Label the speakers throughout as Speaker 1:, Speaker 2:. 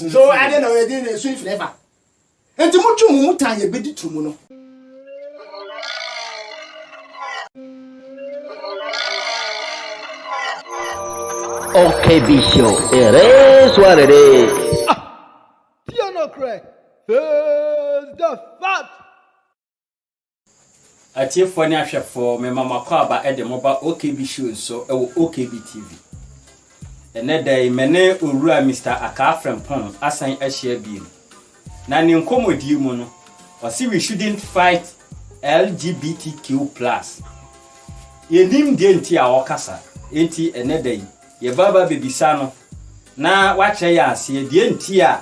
Speaker 1: So I don't know where they swim never. And to much more time you be to mono.
Speaker 2: Okay, Bishop, it is what it is.
Speaker 3: You're not correct. There's the fact.
Speaker 4: A chief for Nasha for my mama Kwaba at the mobile OKB show so OKB TV. And that day, Mene Ura Mr. Aka from Pong, assign a share bill. Nani come with you, Mono, or see we shouldn't fight LGBTQ. Ye nim denti a wakasa, enti enede ye baba bebisano. Na wache ya si denti a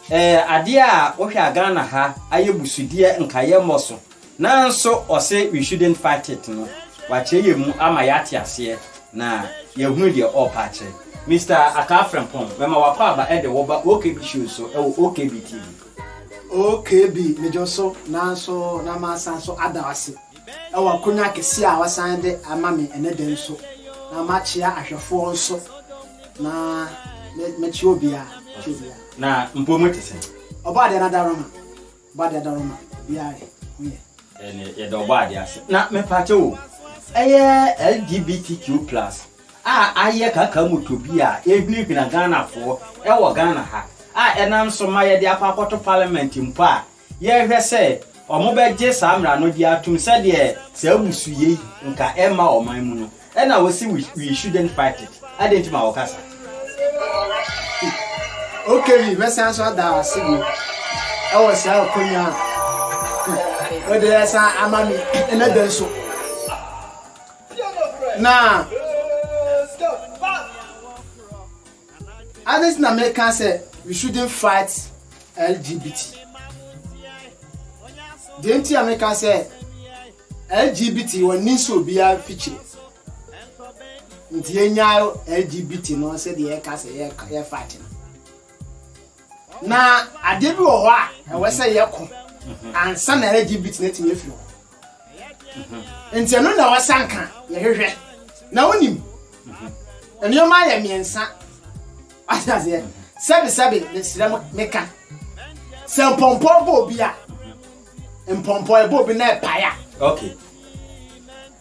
Speaker 4: ade a wo hwa Ghana ha aye busudie nkaye moso. Na nso o say we shouldn't fight it no. Wache ye mu ama yate ase na ye hunu de opache. Mr. Akafrempon, mema wakwa ba ede wo ba OKB show so OKB TV.
Speaker 1: OKB mejoso na so na masanso adawase. Ewa kunya kesi a wasan de amame enede nso na machia ahwefo nso na mechi obia
Speaker 4: na mpomotese
Speaker 1: obade na daroma biare uye
Speaker 4: ye do obade ase na mepache o eye LGBTQ+ aye kaka mutobi a ehunu na Ghana fo ewo Ghana ha enam so ma ye de apakoto parliament mpo a ye hwese omo beje samra no dia atum se de se abusuye nka ema oman mu no na we see we shouldn't fight it adentima wakasa
Speaker 1: okay we sanso da asigu e wo sa konya o de sa amami ena denso na others na make say we shouldn't fight LGBT. The anti-American say LGBT when niso bia feature. Nti enya LGBT no say the eka say ye fighting. Na ade bi wo ho a e we say ye ko ansa na LGBT na ti mefi. Nti no na wasanka ye hwehwe. Na wonim. Eno ma ye miensa. Asaze sabi the sira meka. Se pompon bo bia. Mpompo ebo bi na paya.
Speaker 4: Okay.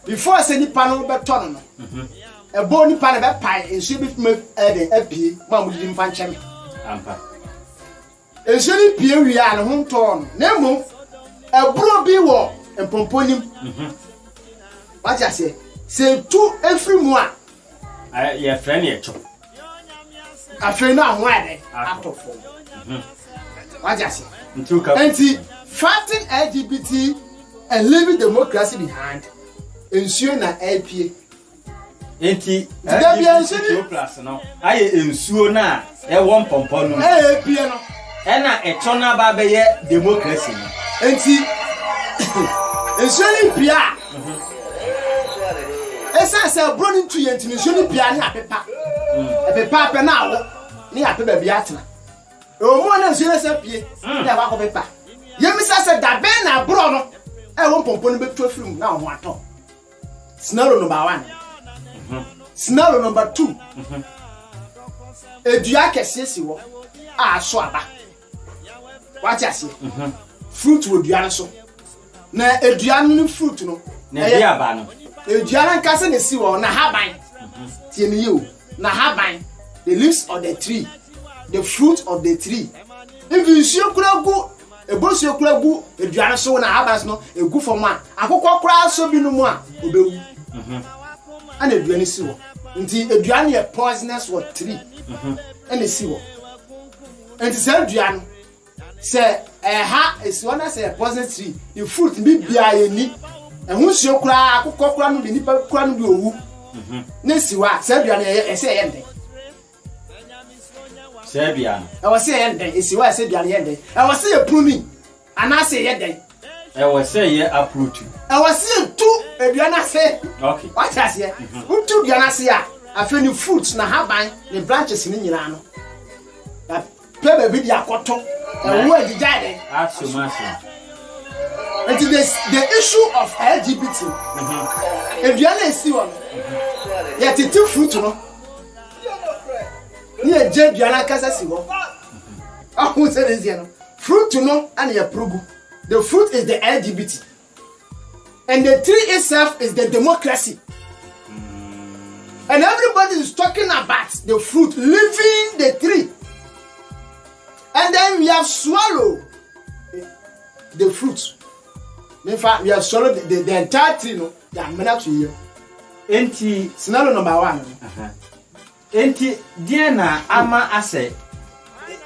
Speaker 1: Before say ni pano be tono no. Ebo ni pano be paya ensu bi fme ede apie ma mu di mfa nche.
Speaker 4: Ampa.
Speaker 1: Ensu ni pie wi a ne ho ton. Na emu ebro bi wo mpompo nim. What you say tu every mu a
Speaker 4: your friend ye cho.
Speaker 1: Afre na ho ade atofo. What you say? Enti fighting LGBT and leaving democracy behind, ensure na LPA.
Speaker 4: Enti LGBTQ+ no aye ensuo na e won pompon no
Speaker 1: LPA no
Speaker 4: e na e chona ba be ye democracy no
Speaker 1: enti ensure LPA esa se broni to ye enti ensure LPA ni apepa apepa pe na awo ni apepa bi atena o mo na ensure se pie na ba ko pepa Yemisa said that Ben na bro no e won pompon be to film na ho ato. Scenario number 1. Scenario number 2. Edua kese si wo a so aba. What you say? Fruit wo dua so. Na edua no fruit no.
Speaker 4: Na bi aba no.
Speaker 1: Edua na kase ne si wo na haban. Tie ni yo. Na haban. The leaves of the tree. The fruit of the tree. If you see kuragu ebosi okuragu eduane so na habas no egu fom a akokọ kura so bi no mu a obewu ana eduane si wo nti eduane ye poisonous for tree ana si wo nti se eduane se ha esi wona se poisonous tree the fruit bi bia ye ni ehun si okura akokọ kura no bi nipa kura no bi owu na si wa se eduane ye se ye ndẹ
Speaker 4: Sebian.
Speaker 1: I was saying that it's why I said the end. I was saying pruning, and I say yet.
Speaker 4: I was saying ye approach.
Speaker 1: I was saying two, if you are not say.
Speaker 4: Okay.
Speaker 1: What I say? Who took the anasia? I feel the fruits na haban, the branches in Yano. That pebble with your cotton, and where the giant.
Speaker 4: Ask you, Master.
Speaker 1: And the issue of LGBT. If you are not see one, yet it's two fruit, no. Ni eje biara kasa si wo who said this here? Fruit to know and your progu. The fruit is the LGBT. And the tree itself is the democracy. And everybody is talking about the fruit, leaving the tree. And then we have swallowed the fruit. In fact, we have swallowed the entire tree. No, they are meant to hear.
Speaker 4: Enti
Speaker 1: scenario number 1.
Speaker 4: Enti Diana ama ase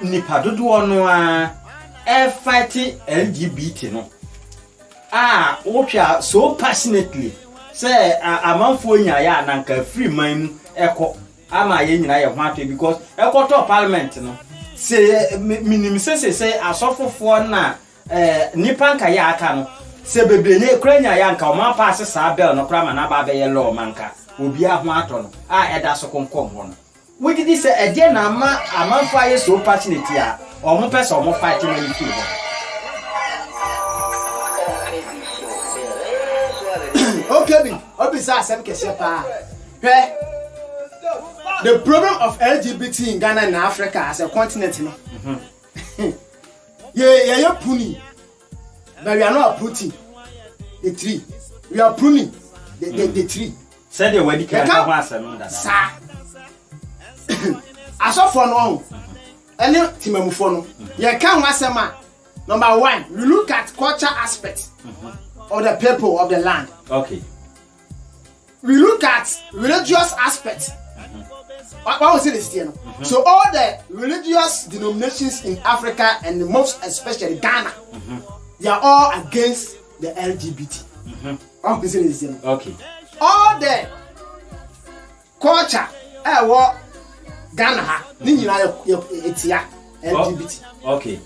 Speaker 4: nipa dodo no a fight LGBT no. Wotwa so passionately. Say amanfo nya ya nanka free man eko ama ye nyina ye ho atwe because eko to parliament no. Say minim say asofofo na nipa nka ya aka no. Se bebenye kranya ya nka o ma pass sa bell no kra ma na ba be ye law manka obi aho ato no eda so konkom ho no we did say e dey na amanfo aye so opportunity a o mo pese o mo fight no ni fi ho
Speaker 1: okay bi obisa asem kese pa the problem of LGBT in Ghana and Africa as a continent no yeah puni. But we are not uprooting the tree. We are pruning the tree.
Speaker 4: Say the word can come as a sir.
Speaker 1: As of for no, any Timamufono, you can't was a man. Number 1, we look at culture aspects of the people of the land.
Speaker 4: Okay.
Speaker 1: We look at religious aspects. What was it here? So all the religious denominations in Africa and most especially Ghana. They are all against the LGBT.
Speaker 4: Okay.
Speaker 1: All the culture, what Ghana, LGBT.
Speaker 4: Okay.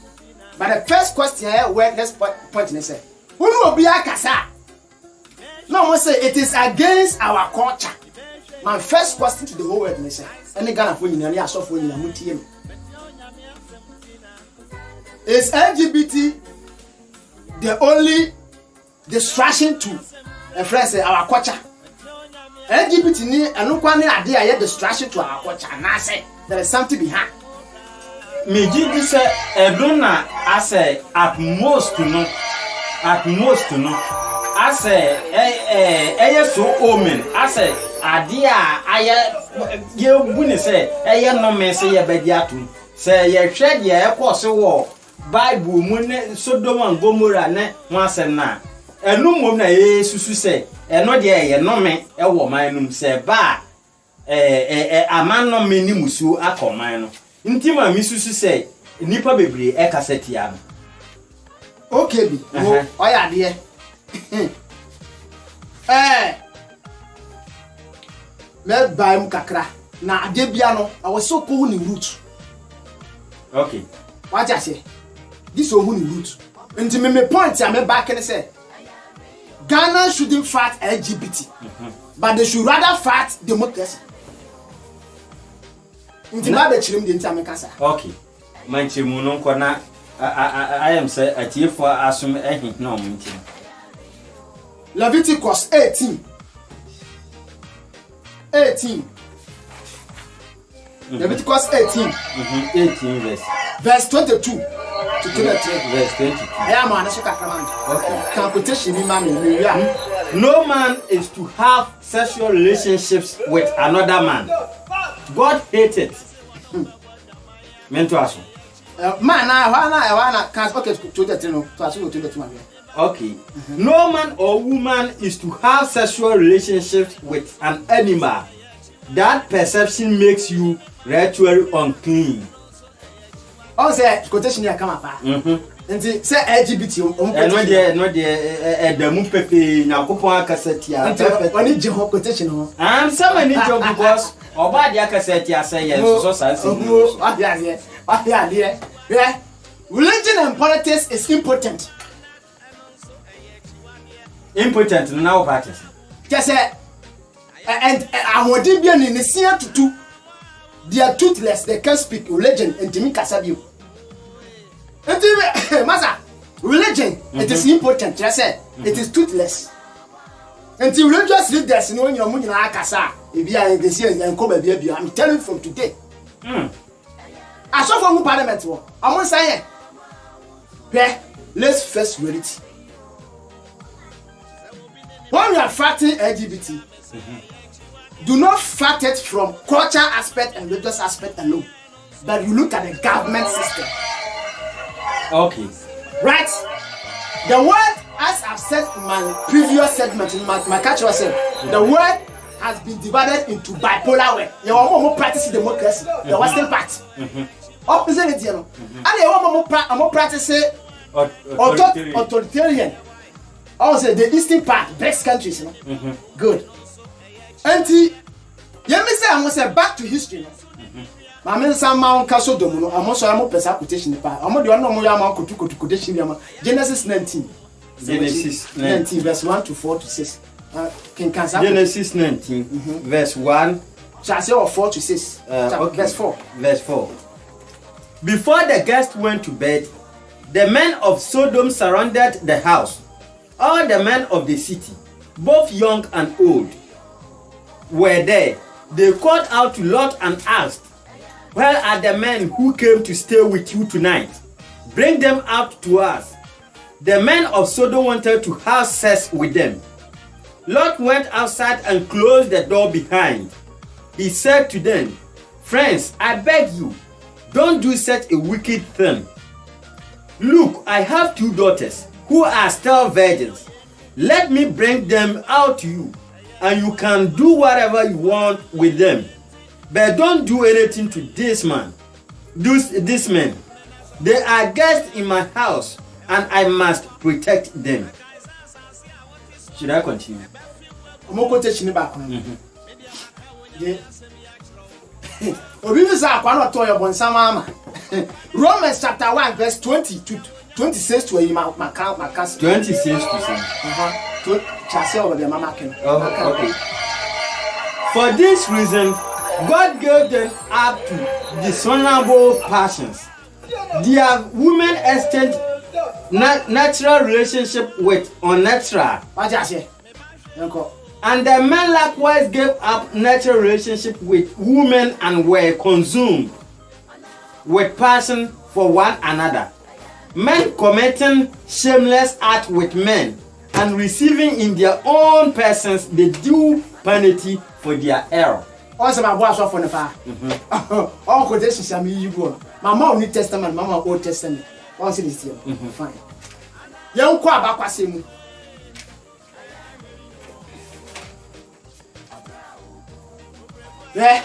Speaker 1: But the first question here, where this point is say, who will be a kasa? No, we say it is against our culture. My first question to the whole world is, any Ghana for you, any assault for you, is LGBT the only distraction to a friend say our culture? LGBT ni anukwane ade aye distraction to our culture na say there is something behind.
Speaker 4: Me give say edona ase at most no ase so omen ase ade a aye ye bu ni say no me say ye bedi atum say ye hwe de e ko se wo Bible mu ne Sodom and Gomorrah ne ho asem na enu mom na Yesu say eno de ye no me e wo man num say ba aman no me ni musu akoman no nti ma mi susu say nipa bebre e kaseti ya no
Speaker 1: okay bi oya de me baim kakra na ade bia no awoso ko ni root.
Speaker 4: Okay,
Speaker 1: what I say this who ni root nti me point ya me back and say Ghana shouldn't fight LGBT but they should rather fight democracy. Nti ba be chirim de nti amekasa.
Speaker 4: Okay, manchimu no nkona I am say atiefo asum ehint na omunti.
Speaker 1: Leviticus 18 Leviticus 18
Speaker 4: 18
Speaker 1: verse 22 to 23
Speaker 4: verse 22.
Speaker 1: I am an okay. Competition in man.
Speaker 4: No man is to have sexual relationships with another man. God hates it. Mento aso.
Speaker 1: Man, I can't okay to the no to aso to the man.
Speaker 4: Okay. No man or woman is to have sexual relationships with an animal. That perception makes you ritually unclean.
Speaker 1: Oh, say quotation here come up. Nti say LGBT
Speaker 4: no de damu pepe nyakopon akaseti a
Speaker 1: oni je ho quotation ho
Speaker 4: am some any job because oba de akaseti asay yes so sanse
Speaker 1: yeah religion and politics is important
Speaker 4: now practice
Speaker 1: just say and ahodi bia ni sia tutu they are toothless, they can't speak religion and to me kasabiu. Masa, religion, it is important. Just say it is toothless. Until religious leaders know your money na kasa, if you are the same and come baby, I'm telling from today. I saw from parliament. I'm going to say, let's first reality. When you are fighting LGBT, do not fight it from culture aspect and religious aspect alone, but you look at the government system.
Speaker 4: Okay.
Speaker 1: Right? The word, as I've said in my previous segment, in my cultural segment, the word has been divided into bipolar way. You want more practicing democracy, the Western part. Opposite, you know. And you want more practicing authoritarian. Also, the eastern part, best countries, you know. Good. And you may say, I must say back to history. I mean, some Mount Castle Domuno, I'm also a person quotation. I'm not the one quotation. Genesis 19. Genesis 19, verse 1 to 4 to 6.
Speaker 4: Genesis 19, verse 1.
Speaker 1: Shall I say 4 to 6? Okay. Verse 4.
Speaker 4: Verse 4. Before the guests went to bed, the men of Sodom surrounded the house. All the men of the city, both young and old, were there. They called out to Lot and asked, "Where are the men who came to stay with you tonight? Bring them out to us." The men of Sodom wanted to have sex with them. Lot went outside and closed the door behind. He said to them, "Friends, I beg you, don't do such a wicked thing. Look, I have 2 daughters who are still virgins. Let me bring them out to you, and you can do whatever you want with them. But don't do anything to this man. This men. They are guests in my house, and I must protect them." Should I continue?
Speaker 1: I'm going to take back. Romans chapter 1, verse 20 to 26 to my
Speaker 4: 26 to 7. Okay. For this reason, God gave them up to dishonorable passions. Their women exchanged natural relationship with unnatural. And the men likewise gave up natural relationship with women and were consumed with passion for one another. Men committing shameless acts with men and receiving in their own persons the due penalty for their error.
Speaker 1: Also, my boss off on the fire. All quotations are me, you go. Mama New Testament, Mama Old Testament. Once it is here. Fine. Young Quabaquasim. Yeah.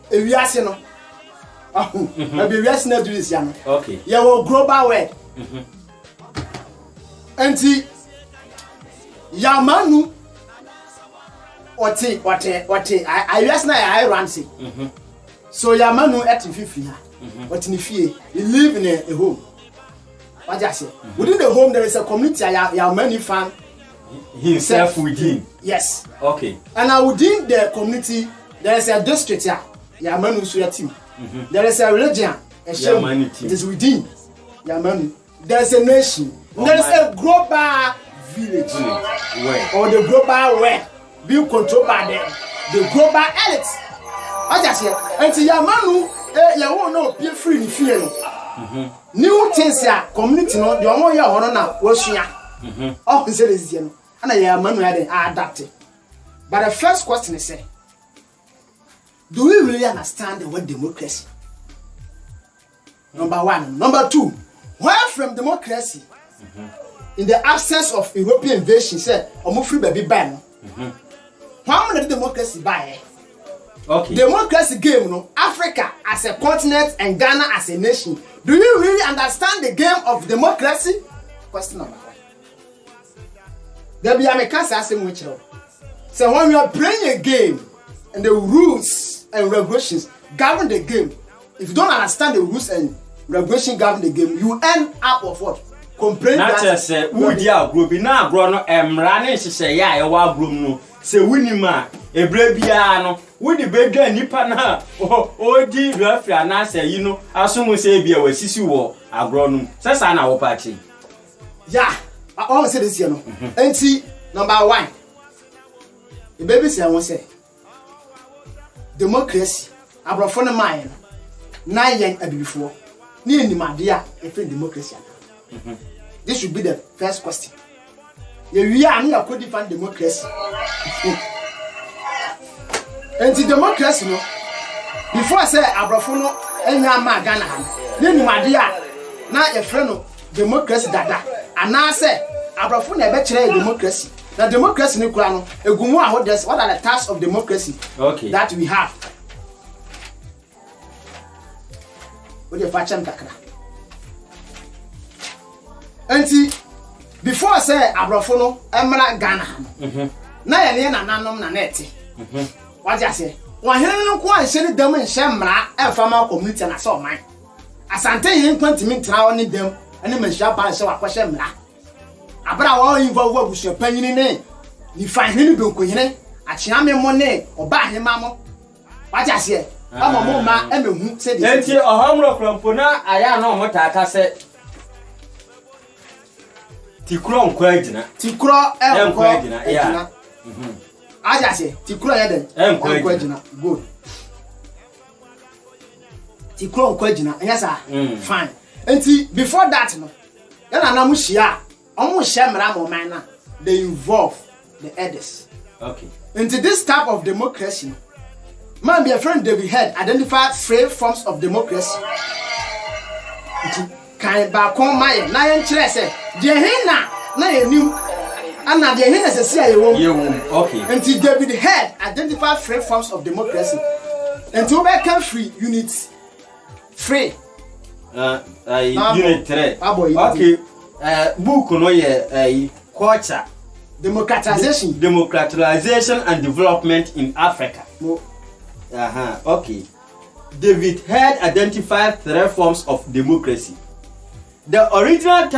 Speaker 1: If you ask, you know. Maybe we ask not to this, young.
Speaker 4: Okay.
Speaker 1: You will grow by way. And see, Yamanu. What I ask now, I run see. So Yamanu at 50. What in fear? You live in a home. What I say? Within the home, there is a community. Yamanu fan
Speaker 4: himself within.
Speaker 1: Yes.
Speaker 4: Okay.
Speaker 1: And within the community, there is a district here. Yamanu Suya team. There is a religion. It is within Yamanu. There is a nation. There is a global village. Or the global web being controlled by the global elite. I just say, until Yamanu, you won't know, be free in fear. New things here, community, no, the only one now was here. All the is and I am adapted. But the first question is, do we really understand the word democracy? Number one. Number two, where from democracy, in the absence of European invasion, said, I'm free baby ban. How many democracy by? Okay. Democracy game, no? Africa as a continent and Ghana as a nation. Do you really understand the game of democracy? Question number one. There be a cancer asking which. So when you are playing a game and the rules and regulations govern the game, if you don't understand the rules and regulations govern the game, you end up of what? Complain
Speaker 4: that just say who dia group na agro no emra ne hyehyɛ ya e wa group no se winima ebre bia no wo di bedwa nipa na o di referee na say you know asomo say bia wasisi wo agro no se sa na wo party
Speaker 1: yeah I always say this here no enti number 1 the baby say won say democracy abrofo no man na yen abibifo ni enimade a efe democracy. This should be the first question. We are near could define democracy. And the democracy, no, before I say Abrafono, and Yama Ghana, then Madia, now a friend of democracy dada, and now say Abrafone better democracy. The democracy in Ukraine, a gumo, what are the tasks of democracy that we have? What the fashion kakra. And see, before I say Abrafono, Emra Ghana, na ye na nanom na neti. What you say? One here no share them in Shamra and farmer community and so mine. Asante yin 20 minutes now on them, and me sharp and so a question. Abra all involved with your penny name. You find him do kuhine, a chiame money or buy him mamma. What you say? I'm a mama and who said it.
Speaker 4: A home from Puna, I know what I said. Tikron Quagina, Tikro, and Quagina, yeah. I just say, Tikro, and Quagina, good. Tikro, Quagina, yes, sir, fine. And see, before that, no, then Anamushia, almost Shamram Mana, they involve the elders. Okay.
Speaker 1: Into this type of democracy, man, be a friend David Head identified 3 forms of democracy. Can back on my lion chess, dear Hena, na new, and now the Hena says, okay. Until David Head identified 3 forms of democracy. Until we can free units. 3.
Speaker 4: Unit 3. Okay. Book no ye culture. Democratization and development in Africa. Okay. David Head identified 3 forms of democracy. The original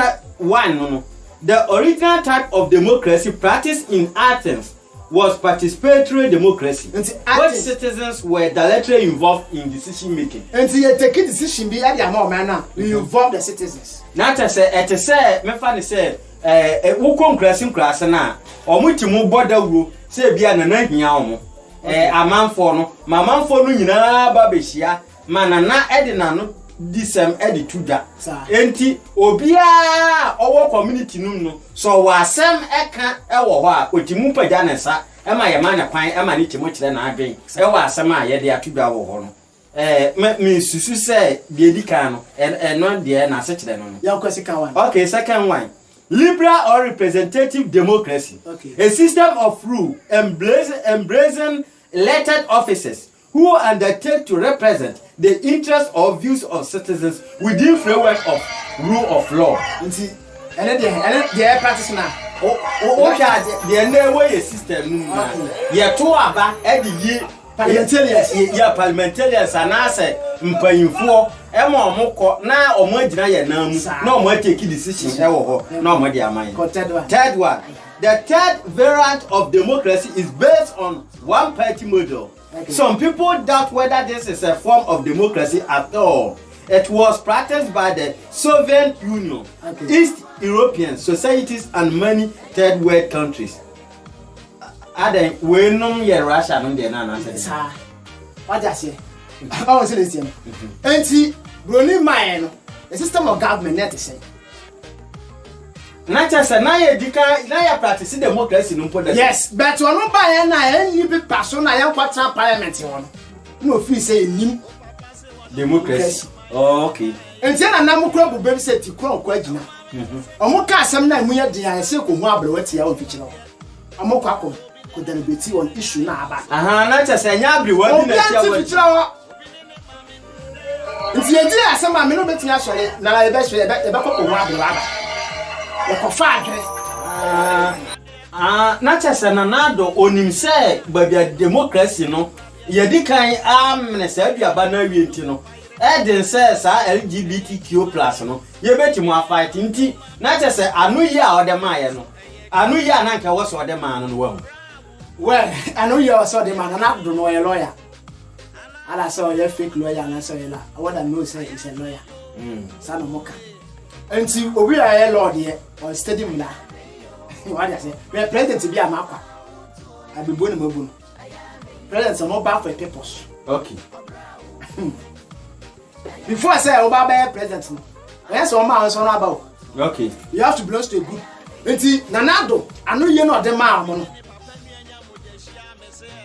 Speaker 4: type of democracy practiced in Athens was participatory democracy, where citizens were directly involved in decision making.
Speaker 1: And you take a decision be at your mom, you involve the citizens.
Speaker 4: Not to say, me funny say, who congressing class na, or much border rule, say be an anahia a man for no, my man for no, babeshia, manana edina no. Disem edituda enti obia owo community no so wasem eka ewo ho a otimu pagya ne sa ema ye ma ne kwan ema ne timo kire na adwen ewo asem a ye de atuda wo ho no me susu se de edika no no de na se kire no
Speaker 1: ya kwesika one.
Speaker 4: Okay, second one, liberal or representative democracy. A system of rule embracing elected officers who undertake to represent the interests or views of citizens within framework of rule of law.
Speaker 1: And the practice now.
Speaker 4: Okay, the way system. Yeah, 2 aba the
Speaker 1: parliamentarians.
Speaker 4: Yeah, parliamentarians and I say, Mpayinfo, Emma Moko, now or more deny no more taking decisions. No more their mind. Third one. The third variant of democracy is based on one-party model. Some people doubt whether this is a form of democracy at all. It was practiced by the Soviet Union, East European societies, and many third world countries. Ada we no ye Russia no dey na
Speaker 1: say. What you say? I was listening. Enti broni man no, the system of government net say.
Speaker 4: Na chese na ye dika na ya practice democracy no put.
Speaker 1: Yes, but we no buy na any big person na yan kwatra parliament won. No feel say nim
Speaker 4: democracy. Oh, okay.
Speaker 1: Enti na nam kura bu baby say ti kura kwa gina. Omo ka asem na mu ye de ya say ko hu abrewati ya ofichi no. Omo kwa ko deliberate on issue na aba.
Speaker 4: Na chese nya abrewa bi na tia
Speaker 1: nti ye di asem a me no betia sore na ye be so ye be ko hu abrewa aba.
Speaker 4: Na chese na nado onim se babia democracy no ye di kan amne se aduaba na wie nti no eden se sa LGBTQI+ no ye betimu afight nti na chese anu ye a odema ye no anu ye na nka wo so odema no wo
Speaker 1: well anu ye o so odema na do no ye lawyer ala so ye fake lawyer na so ye la what I know say is a lawyer sana moka enti obi a ye lord ye on stadium na what I say we president bi amakwa abibo ne mabunu president no back for purpose.
Speaker 4: Okay.
Speaker 1: before I say Obama president, yes, or man is on about.
Speaker 4: Okay.
Speaker 1: You have to belong to a group. Enti Nanado, I know you know the man.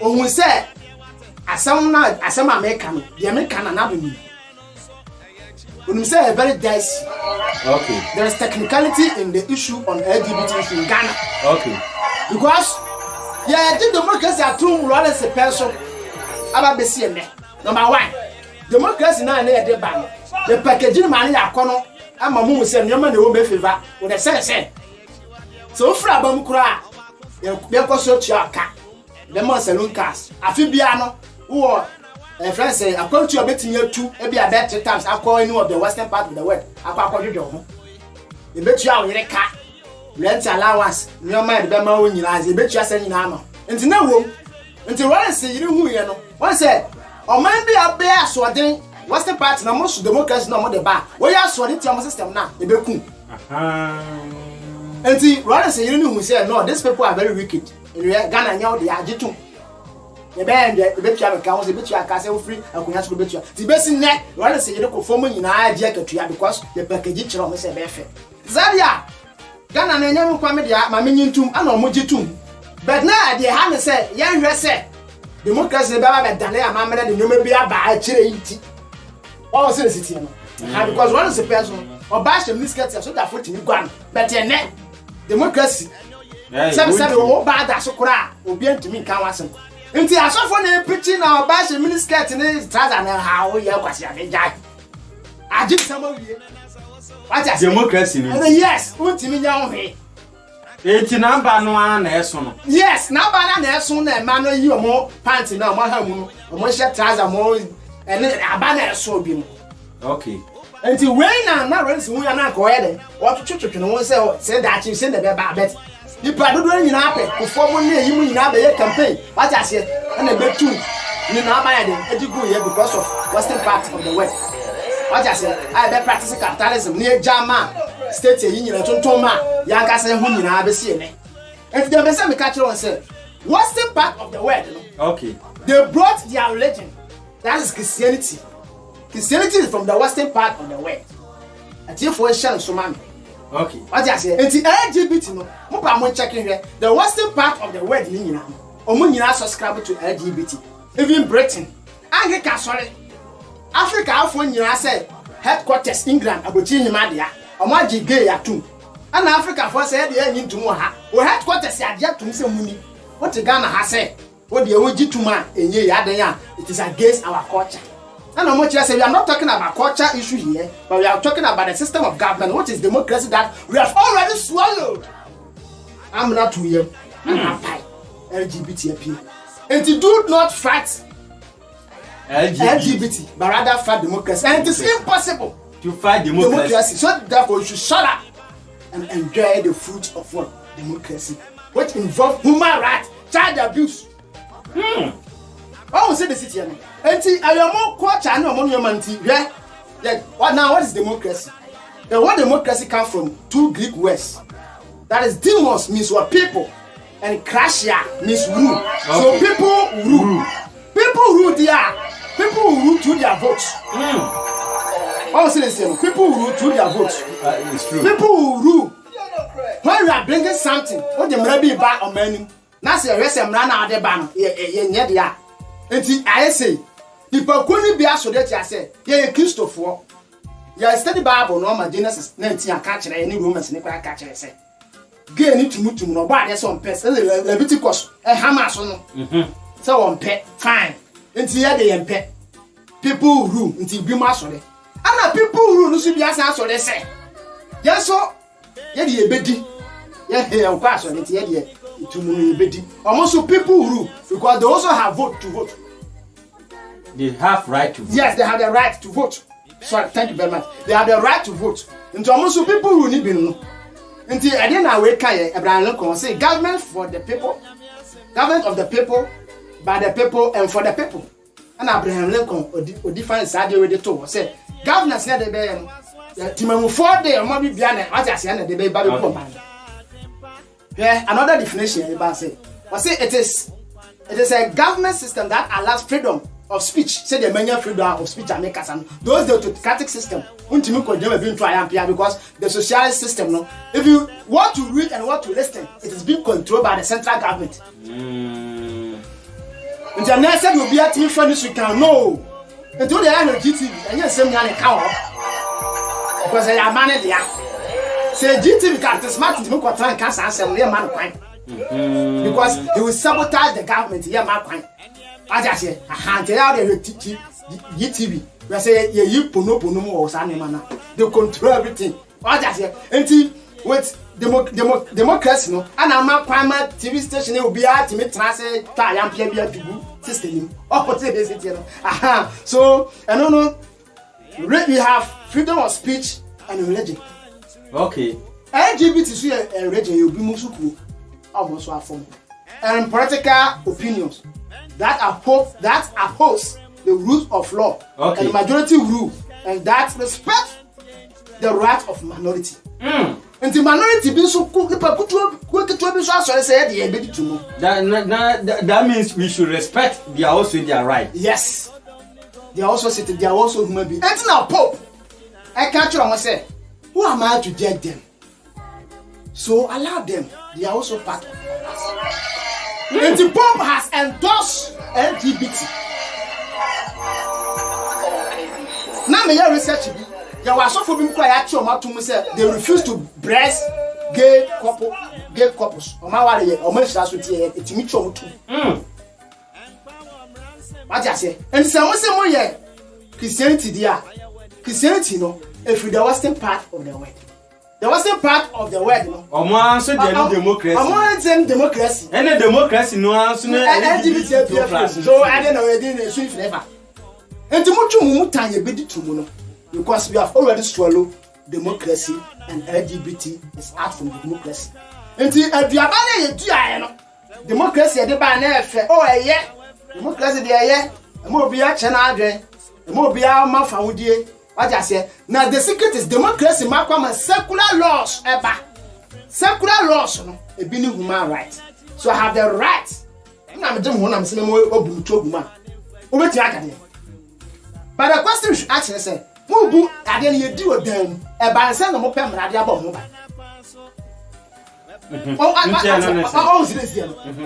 Speaker 1: Oh, we say, as some American, the American another me. When you say a very dicey,
Speaker 4: okay,
Speaker 1: there is technicality in the issue on LGBT issue in Ghana.
Speaker 4: Okay.
Speaker 1: Because, yeah, the democracy are too rather as a person about the CMA. Number one, democracy now near the ban. The packaging money are corner, and my mom said, no man will be favor with a sense. So, Frabam cry, they'll go search your car. The man saloon cars. A Fibiano, or a friend say, I'm going to a bit in your two, maybe a better times. I call any of the western part of the world. I call you home. You bet you out in a car. Rent allowance, no man, the man when you are, you bet you are sending armor. And no room until one say you who you know. One said, or man be a bear swaddling, western part, no most democracy, no more the bar. Where you are swaddling your system now, the Beku. And see, rather say you know who said, no, these people are very wicked. In Ghana, now they are jitu. The band, the bet you have a council, the bet you are castle free, and can ask the bet you. The best in that, rather say you don't conform in our jacket because the package on is a benefit. Zadia Ghana na nyam kwame dia ma menyin tum ana omoji tum. But now the hand say, yan hwe say democracy be ba dane amamere de nyoma bi aba a kire yiti. All say the city no. Because one is a person or bash the misket so that foot ni gwan. But ne democracy. Some o ba da so kura obi antimi kan wasem. Nti asofo na pichi na bash the misket ni traza na ha o ye kwasi abeja. Aji samo wie. What is
Speaker 4: democracy?
Speaker 1: Yes, ultimate young way.
Speaker 4: It's number no one.
Speaker 1: Yes, now banana nesun na man you more panty now, Mahamu, or more shirt trouser more and a banner so beam.
Speaker 4: Okay.
Speaker 1: Until when now runs we are not going what to church and one say that you send the bet. You probably doing in happy before 1 year you have a campaign. What I said, and a bit too. You know, by the go here because of western part of the world. What I said, I be practicing capitalism near Jama, state in Tontoma, Yanka say whom you have seen. And the person catch on say, western part of the world?
Speaker 4: Okay.
Speaker 1: They brought their religion. That is Christianity. Christianity is from the western part of the world. I think for a chance so man.
Speaker 4: Okay.
Speaker 1: What I say, and the LGBT no, I'm checking here. The western part of the world, Omunina subscribe to LGBT. Even Britain, Anglican sorry. Africa afọ nyina say headquarters England abochi himadia omaji gay atum ana Africa for say dey anyi ntum ha o headquarters ya dia tum se muni what Ghana ha say what dey oji tuma enye ya den ya it is against our culture and no much say we are not talking about culture issue here but we are talking about the system of government what is democracy that we have already swallowed. I'm not to you LGBT appeal and to do not fight LGBT, but rather fight democracy. And it is impossible
Speaker 4: to fight democracy.
Speaker 1: So therefore you should shut up and enjoy the fruits of what? Democracy. Which involve human rights, child abuse. I will say the city. And I am more culture and monument. Yeah. What now? What is democracy? The word democracy comes from two Greek words. That is demos means what people, and krasia means rule. Okay. So people rule. People rule there. People who rule through their votes. I will say the same. People who rule through their votes.
Speaker 4: It's true.
Speaker 1: People who rule. When you are bringing something, what the maybe back on menu. Now say rest and run out the ban. Yeah. And I say, people couldn't be asked that I say, yeah, Christopher. Yeah, study Bible, no, my Genesis 19 and catch any rumors in the catch. I say, get any to move to no bad. That's on pets. Leviticus, a Hamas on. So on pet, fine. Until they and pet. People rule until be master. And people rule, no should be asked so they say. Yes, so, yeah, the bedi. Yeah, of course, it's here to move bedi. Almost people rule because they also have vote to vote.
Speaker 4: They have right to vote.
Speaker 1: Yes, they have the right to vote. Sorry, thank you very much. They have the right to vote. Into almost people who need to know. Until I didn't awake, Abraham Lincoln say, government for the people, government of the people, by the people, and for the people. And Abraham Lincoln, or different side with the two, say, governors near the bay, Timamu 4 days, or maybe beyond what I say, the bay, Bible. Yeah, another definition, I say it is a government system that allows freedom of speech. Say the many freedom of speech and make us and those the autocratic system. Untimi ko dem be try am because the socialist system no. If you want to read and want to listen, it is being controlled by the central government. International will be at me for this we can know. Until they have a GTV and you send me an account because they are managed there. Say GTV can't smart to make what try and cancel and we are man crime. Because he will sabotage the government. Yeah, my crime. As I say, I hand out the GTV. We say, you puno or Sanimana. They control everything. As I say, until with democracy, no, and I'm a primary TV station will be at me translate Italian PBA system. Aha. So, I don't know. We have freedom of speech and religion.
Speaker 2: Okay.
Speaker 1: LGBT and religion will be musuku almost form. And political opinions that oppose the rules of law and the majority rule and that respect the right of minority. And the minority be so cool,
Speaker 2: that means we should respect their right.
Speaker 1: Yes. They are also sitting, they are also human beings. And now Pope, I can't tell myself, who am I to judge them? So allow them, they are also part of us. And the Pope has endorsed LGBT. Now me research be. There was so for being quiet to say they refuse to breast gay couples. Or my worry, or my sister with it me too. What I say? And some say more yeah. Christianity there. Christianity no, if the western part of the world. The western part of the world, no.
Speaker 2: So democracy.
Speaker 1: Democracy.
Speaker 2: Any democracy no answer
Speaker 1: LGBT. So I don't know whether swim forever. And to much mutanya be to because we have already swallowed democracy and LGBT is out from democracy. Until if you are democracy, the banner, oh, yeah, democracy, yeah, and more be a channel, and more be our mouth and would what I say. Now, the secret is democracy, Malcolm, and secular laws, secular laws, no, a being human right. So I have the right. I'm doing one, I'm saying more open to woman. Over to Academy. But the question should actually say, Mubu, I didn't do with them, a bansan of Mopem Radiabo Mobile. Oh,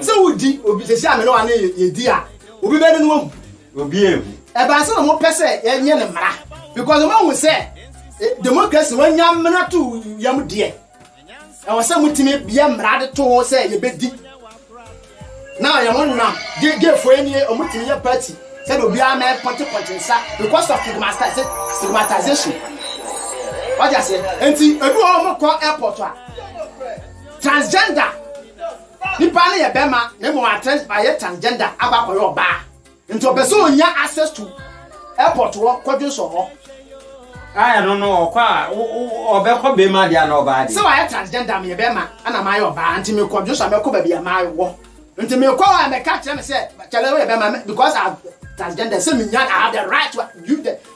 Speaker 1: so would you be the same? No, dear, will be better than one.
Speaker 2: Will be a
Speaker 1: bansan of Mopese, and Yanamara. Because the one will say, democracy, when young man to young dear. I was some to me, be a rather to say, you bet deep. Now I want now, give for any or multi-year party. Said will be a man because of stigmatization. What I say, and see, a good call airport. Transgender. Nipani a bema, nemo trans by a transgender about your bar. Into a person access to airport work, quadrus or
Speaker 2: I don't know, or Beko Bema, they are nobody.
Speaker 1: So I transgender me a bema, and I'm my bar until me quadrus and Beko be a my war. Until me call and catch them and say, because I transgender, so me I have the right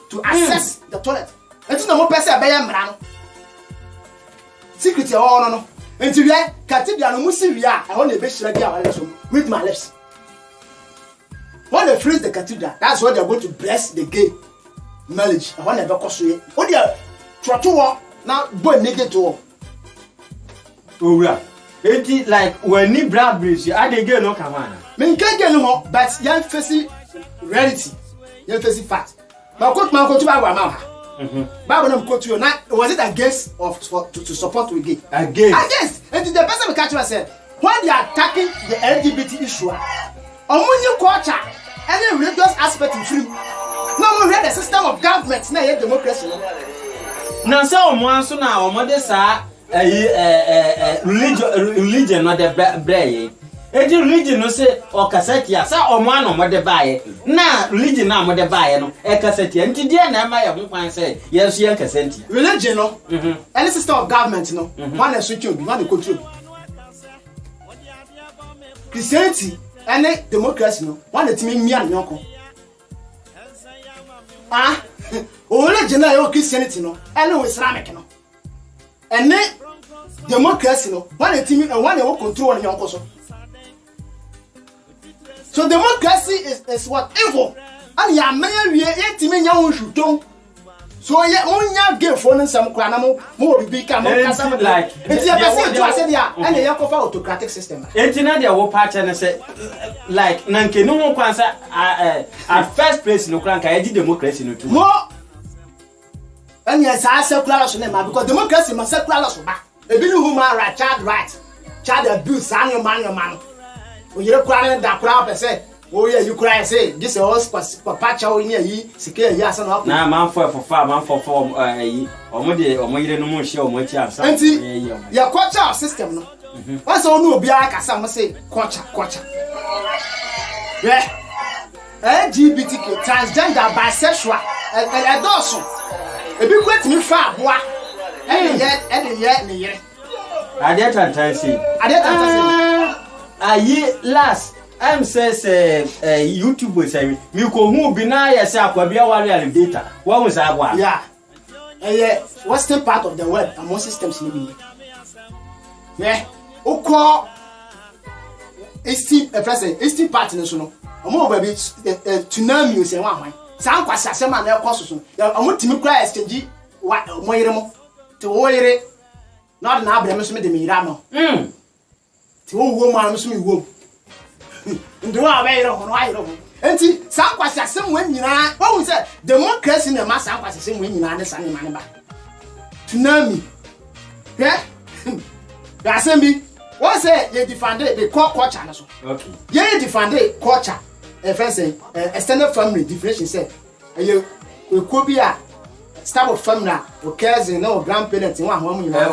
Speaker 1: to access the toilet. It's no more person by a secret all no. Until we are cathedral, I want to be sure with my lips. When they freeze the cathedral, that's what they're going to bless the gay marriage. I want to go to oh, dear, try to walk now, boy, naked to walk.
Speaker 2: Oh, yeah. It's like when you brab bridge, I didn't get no command.
Speaker 1: Men can't get no more, but young facing reality, young facing fact. But could man go to my mouth? Bible quote you now. Was it against or to support we gay? Against. And the person we catch said when they are attacking the LGBT issue, on your culture, any religious aspect in free. No more read the system of government, now democracy.
Speaker 2: Now, so once now, mother sa religion not the bray. Eti religion no say o cassette ya sa o man no mo de bae na religion na mo de bae no e cassette nti dia na ma ye ho kwan say yes ye cassette
Speaker 1: religion no any system of government no one na switch obi one na control Christianity any democracy no one na timi mia na yonko o religion na yo Christianity no any Islamic no any democracy no one na timi and one na control na yonko so democracy is what evil. and ya man we 8 men yan shoot. So yeah, onya gay phone some kra na mo be ka mo kasa
Speaker 4: like
Speaker 1: it's ya person to say dia and ya kofa autocratic system.
Speaker 4: Entina dia wo patch na say like na nke no ho kwansa at first place no kran ka ya democracy no too.
Speaker 1: Mo and yes I secular so na because democracy must secular so ba. E bi human right, child abuse and your man. O yere kra da kra pe say oh yeah, you cry say this is all papa chow in here sike ya asa na
Speaker 4: na man for omo yire no mo hye omo chi asa
Speaker 1: ya culture system no once onu obi aka say mo say culture yeah LGBTQ transgender bisexual adults e bi kwet mi fa aboa e ye ne yire
Speaker 4: ade tantansi ayi last I'm says YouTube say me ko hu bi na ya say akwabia wari alligator what was agwa
Speaker 1: yeah western part of the world and most systems ni bi yeah ukọ eastern part ni so no omo ba bi tsunami o say wa hwan san kwasa se ma na ekoso so omo timi kra exchange mo yire mo te wo yire na na abra me so me de me yira no te wo wo ma me so me wo ndo wa be yiro hono ayiro ho enti san kwasi asem wan nyina wo say democracy na ma san kwasi asem wan nyina ne san ne mane ba tsunami da sem bi wo say ye defend the culture na so
Speaker 4: okay
Speaker 1: ye defend culture first extended family differentiation say ye ko bi a start of family o cousin no grandparents wa ho mu nyina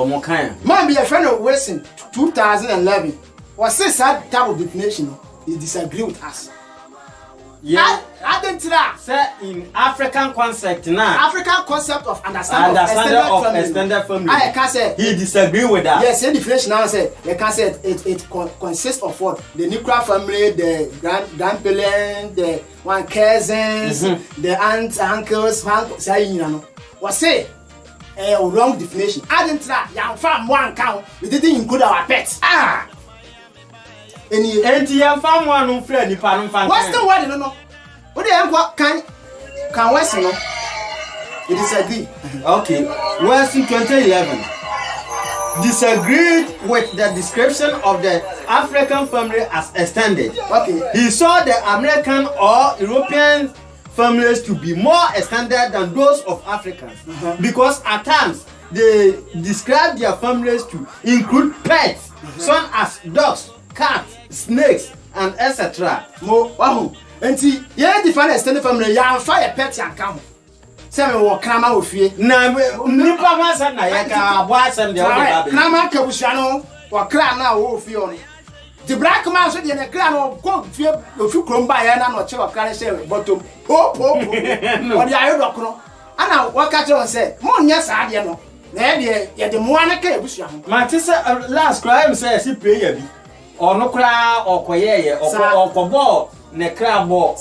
Speaker 4: mo kan
Speaker 1: man be a friend of Wilson 2011 was say that type of definition he disagree with us.
Speaker 4: Yeah,
Speaker 1: I didn't
Speaker 4: say in African concept now.
Speaker 1: African concept of understanding of
Speaker 4: extended family.
Speaker 1: I can say
Speaker 4: he disagree with that.
Speaker 1: Yes, the definition now say you can say it consists of what the nuclear family, the grandparents, the one cousins, the aunts, uncles, say you know. Was say a wrong definition. I didn't try. You found one count. We didn't include our pets.
Speaker 4: Enti ya fam one friend ni pa no fan.
Speaker 1: What's the word no? What the can West no? You disagree.
Speaker 4: Okay. West in 2011 disagreed with the description of the African family as extended.
Speaker 1: Okay.
Speaker 4: He saw the American or European families to be more extended than those of Africans because at times they describe their families to include pets, such as dogs, cats, snakes, and etc.
Speaker 1: Mo wahu enti ye define extended family ya fire pet and come say me wo krama ofie
Speaker 4: na nipa ma sa na ye ka abo asem de o de ba be
Speaker 1: krama ka busua no wo kra na wo ofie on the black man so de na kra no go fie ofi kromba ya na no che wo kra say bottom po o de ayo dokro ana wo ka che on say mo nya sa de no na ye de mo ana ka busua ho
Speaker 4: ma ti say last crime say si prayer bi ono kra okoyeye okobo ne krabo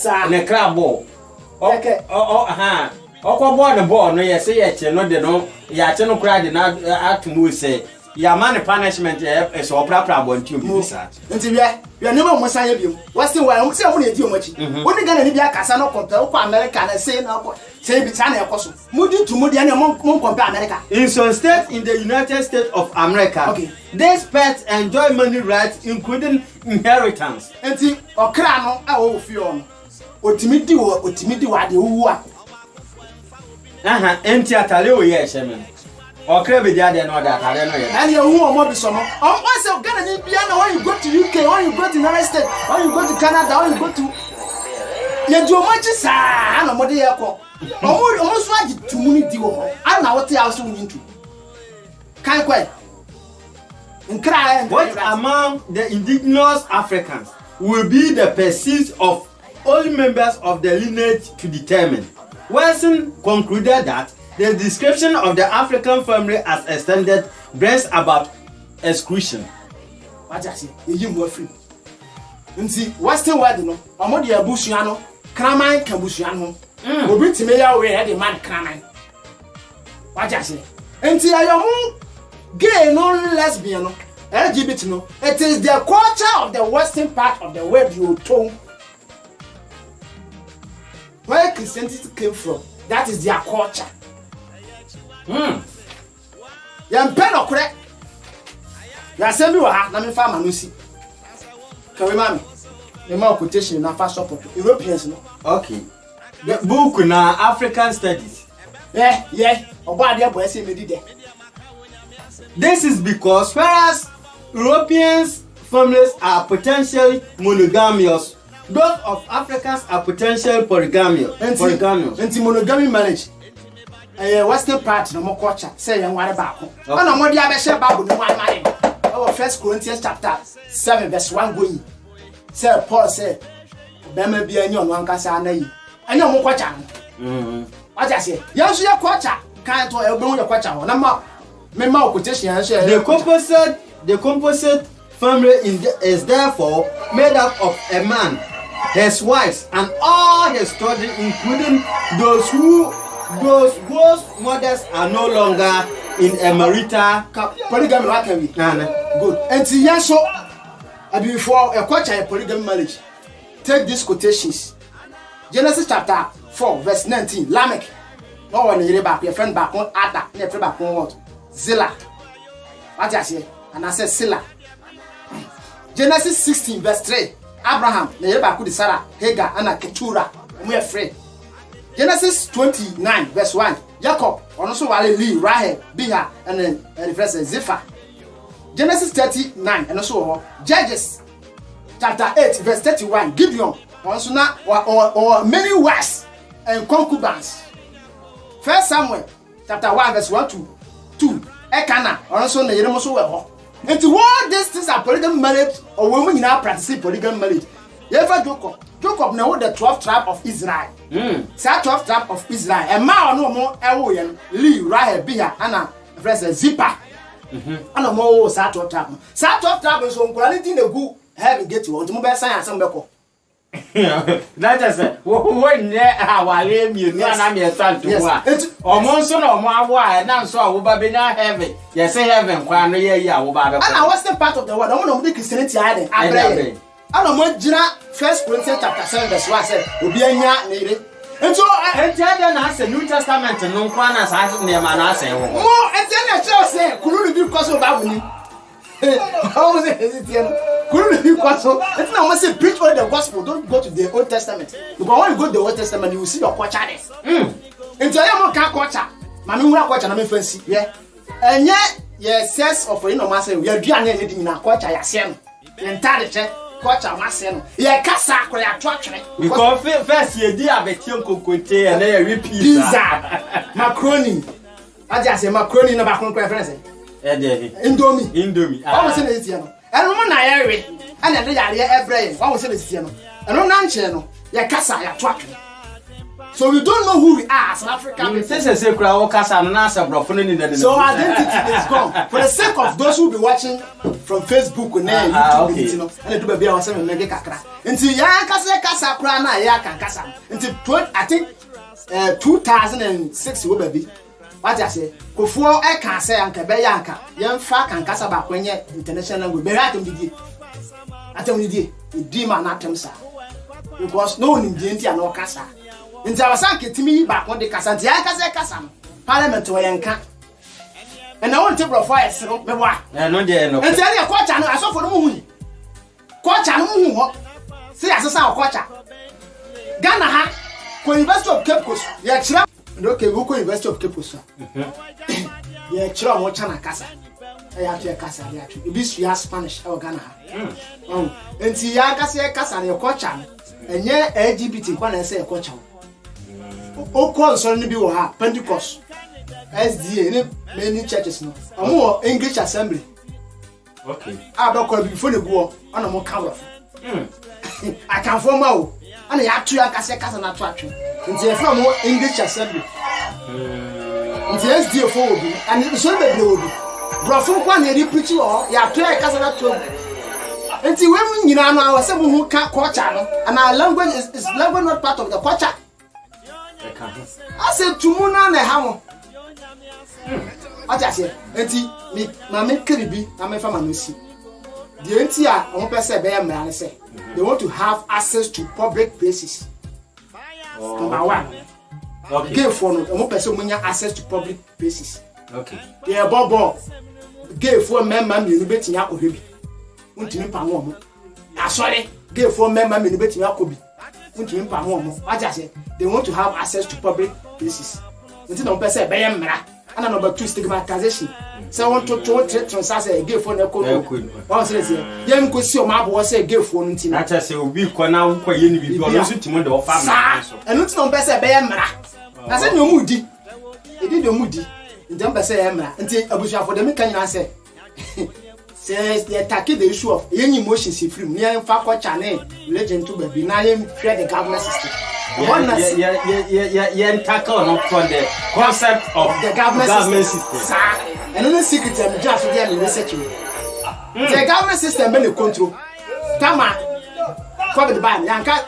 Speaker 4: okobo ne bo no ye say ye che no de no ya che no kra de na atumu say ya man punishment e so prapra bo nti obi sa
Speaker 1: nti bia ne mo sanye bi what's the why mo say mo na edi o machi woni Ghana ni bia kasa no compare ko America na say na say bi sa na ekoso mo di to mo dia na mo compare America
Speaker 4: in some states in the United States of America.
Speaker 1: Okay.
Speaker 4: These pets enjoy many rights including inheritance.
Speaker 1: Enti okra no a wo fi on otimidi wa de wu a
Speaker 4: enti atale o ye hye okra be dia de no da atale no ye
Speaker 1: and you hu o mo bi so no o say Ghana ni bia na when you go to UK, when you go to United States, when you go to Canada, when you go to ye do machi sa na mo de ye ko o so agi tumuni di wo ana wo te house won ntu kan kwai
Speaker 4: what among the indigenous Africans will be the pursuit of all members of the lineage to determine. Wilson concluded that the description of the African family as extended brings about exclusion.
Speaker 1: What I say, you more free. Nti western world no, omo de abusua no, kraman ka abusua no. Obi time ya we e de man kraman. What I say. Nti ayomu gay no lesbian no, LGBT no, it is the culture of the western part of the world you told. where Christianity came from. That is their culture. Yam pen or correct. You are saying you are not farmer Lucy. Can we, mammy? The more quotation in our first support. Europeans, no.
Speaker 2: Okay. The book na African studies.
Speaker 1: Yeah. Or what the boy say me did.
Speaker 2: This is because whereas Europeans families are potentially monogamous, those of Africans are potential polygamous.
Speaker 1: And monogamy marriage. Western part no more culture. Say young one back. And I'm more the other Bible no one married. Our 1 Corinthians chapter 7 verse 1 going. Say Paul said, "Bema be any on one casa na yi." And you more culture. What I say? Yes, your culture can't to elbow your culture. No more. Me ma quotation
Speaker 2: The composite family is therefore made up of a man, his wives, and all his children, including those whose mothers are no longer in a marital
Speaker 1: polygamy. What can we? Good. And to yes, so before a culture a polygamy marriage. Take these quotations. Genesis chapter 4, verse 19. Lamech. No one hear back. Your friend back on Ada. Your friend back on what? Zillah. What I say? And I said Silla. Genesis 16 verse 3. Abraham, the Yebaku Sarah, Hagar, and Keturah. We are free. Genesis 29 verse 1. Jacob, also Wale Lee, Rahel, Biha, and then the first Zipha. Genesis 39 and also Judges chapter 8 verse 31. Gideon, also now or many wives and concubines. 1 Samuel chapter 1 verse 1 to 2. Ekana, also the Yeremoso were. And to all these things are polygamy marriage or women now practicing polygamy marriage. You ever Jacob know the 12th tribe of Israel. Say 12th tribe of Israel. And ma no more Ewoyen, Lee, Rahel, Biha, Anna, Professor Zippa. And no more South 12th tribe. South 12th tribe is on quality the good heaven get you on to mobile science and beko.
Speaker 2: That is it. When our name you know, I'm your son to work. Or Monson or Mawa, and now so will be not heaven. Yes, heaven, one year, and
Speaker 1: I was the part of the world. I want to make Christianity. I don't want Jina 1 Corinthians chapter 7 verse 1 said, Obianya needed. And so I tell us the New Testament and no one as I have never asked. More and then I shall say, could you cause about me? How was it? Couldn't you cause so? It's not once you preach all the gospel, don't go to the Old Testament. Because when you go to the Old Testament, you will see your culture there. And so I am not culture. Mammy, we are culture, I'm a fancy. Yeah. And yet, yes, says of you know, master, we are doing anything in our culture, Yasen. Entire culture, Masen. Yeah, Cassa, attraction.
Speaker 2: Because first, you did have a Tionko Cote and then repeat
Speaker 1: pizza, macaroni. I just say macaroni in a back on conference. Indomie. I was in it, you know. And woman I area, and then they are brain. What was it, you know? And on non channel, your Cassa, attraction. So we don't know who we are as an African.
Speaker 2: This is a crowd, Cassa, and answer, bro.
Speaker 1: So identity is gone. For the sake of those who be watching from Facebook and YouTube, you know, and do be our seven mega kakra. Until Yankasa Cassa Prana, Yakan Cassa. Until I think 2006 will be. What I say, before I can say Uncle Bayanka, young fuck and Cassa back when you're international language. But I don't be I tell you, the demon not them, sir. Because no one in the and no Cassa. Until I was saying to me back when the Cassa, Yankasa Parliament to Yanka. And I want to profile, so me what?
Speaker 2: No, dear, no.
Speaker 1: And tell you, Coach, I saw for the moon. Coach, I say, I saw Coach. Ghana, ha, University of Cape Coast, yeah, okay, we go University of Cape Coast. Yeah, Chira Mochana Casa. I have to a Casa, you be Spanish or Ghana. And see, Yankasa Casa and your coach, and yeah, LGBT, when I say a coach. Oh, call Sonny be or Pentecost. SDA, many churches no. A more English assembly.
Speaker 2: Okay.
Speaker 1: I don't call before the war on a more cover. I can form out. And I have to Casa and attraction. Until I form more English assembly. Until SDA for be, and it's so that they will be. Brofun one any preaching or you have to a Casa that trouble. Until when you know someone who can't culture, and our language is language not part of the culture. I said to Muna and Hammer. I just say, Auntie, me, Mammy Kiribi, I'm a family. The Auntie, I won't say, they want to have access to public places. Number one.
Speaker 4: Okay.
Speaker 1: Gay for no, mo person mo nya access to public places.
Speaker 4: Okay.
Speaker 1: Yeah, bobo. Gay for member me no beti nya ohebi. Untimi pa mo mo. Asori, gay for member me no beti nya kobi. Untimi pa mo mo. What say? They want to have access to public places. Until no person be mra. And number 2 stigmatization. So want to say gay for no ko. What say? Yem ko si o ma bo say gay for no ntina.
Speaker 4: That say obi ko na wo kwa ye ni bibi o so timo de o fa ma so.
Speaker 1: Enu ti no person be mra. Na say no mudi. Edi do mudi. Nti person be mra. Nti abusua for dem kan nyina say. Say they tackle the issue of any emotions free. Near fa ko channel religion to be na him fear the government system.
Speaker 4: Yeah, tackle on from the concept of
Speaker 1: the government system.
Speaker 4: system.
Speaker 1: And no secret and just there in research. The government system be the control. Tama COVID ban yanka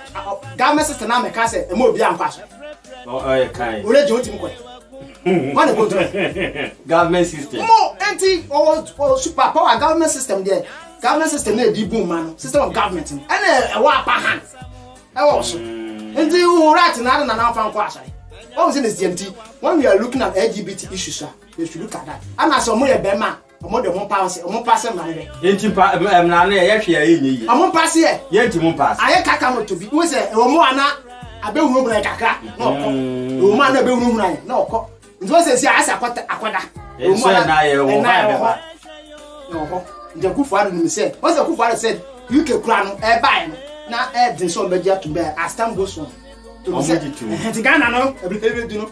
Speaker 1: government system na me ka say e mo bi anka so.
Speaker 4: Oh, kai.
Speaker 1: Religion ti mo ko. What the control?
Speaker 4: Government system.
Speaker 1: Mo anti or super power government system there. Government system na di boom man. System of government. And e wa pa han. E wa so. Nti who right na na fan kwa asai. What was in this DMT? When we are looking at LGBT issues, we should look at that. And as some more bema, more the one pass, more pass money.
Speaker 4: Enti pa na na ye hwe aye nyi.
Speaker 1: Amon pass here.
Speaker 4: Ye enti mon pass.
Speaker 1: Aye kaka mo to bi. We say e mo ana abehunu bra kaka. No ko. E mo ana abehunu bra na ko. Nti we say asa akwada.
Speaker 4: E so na ye wo ha be ba.
Speaker 1: No ko. Nti Kufu Ado ni say. What Kufu Ado said, UK kura no e buy no. Na e din so be dia to bear as time goes on. To be said. Nti Ghana no, e be do no.